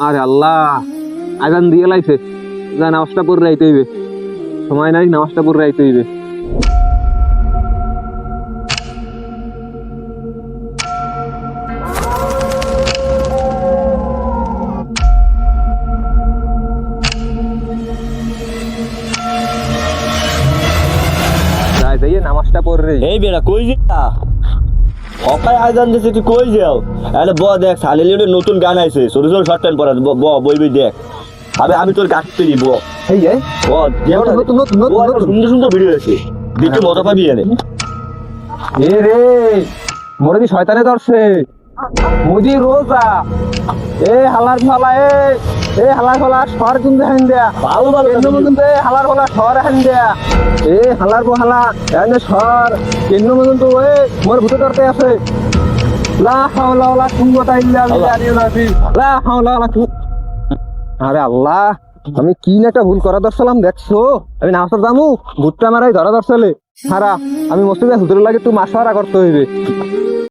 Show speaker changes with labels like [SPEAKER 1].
[SPEAKER 1] আরে আল্লাহ, আজান দিয়ে লাইছে, যা নামাজটা পড়ে রাইতে হইবে, সময় নাই, নামাজটা পড়ে রাইতে হইবে। যাই যাইয়ে নামাজটা পড়ে রে।
[SPEAKER 2] এই বেড়া কই যা অপায় আয়োজন দিয়েছে, তুই কই যাও? আরে ব দেখ সালিলিনের নতুন গান আইছে, ছোট ছোট শর্ট প্যান্ট পরা, বই দেখ। আমি তোর গাছ তৈরি
[SPEAKER 1] এই যে নতুন নতুন নতুন নতুন
[SPEAKER 2] সুন্দর সুন্দর ভিডিও আছে, দেখে মজা পাবি। এনে
[SPEAKER 1] এ রে, মোরে কি শয়তানে ধরছে? মুজি রোজা এ হালার ফালা, এ হালার ফালা সর কিন্তু হান দেয়া
[SPEAKER 2] ভালো ভালো
[SPEAKER 1] কেন কিন্তু এ হালার ফালা সর হান দেয়া, এ হালার বহালা এনে সর কেন কিন্তু এ মোর ভূতে ধরতে আছে। লা হাওলা ওয়ালা কুওয়াতা ইল্লা বিল্লাহি লা হাওলা ওয়ালা আরে আল্লাহ, আমি কি না একটা ভুল করা দর্শলাম দেখছো? আমি নামাজ জামু ভূতটা মারাই ধরা দর্শলে সারা, আমি মসজিদে হুজুরের লাগে একটু মাসওয়ারা করতে হইবে।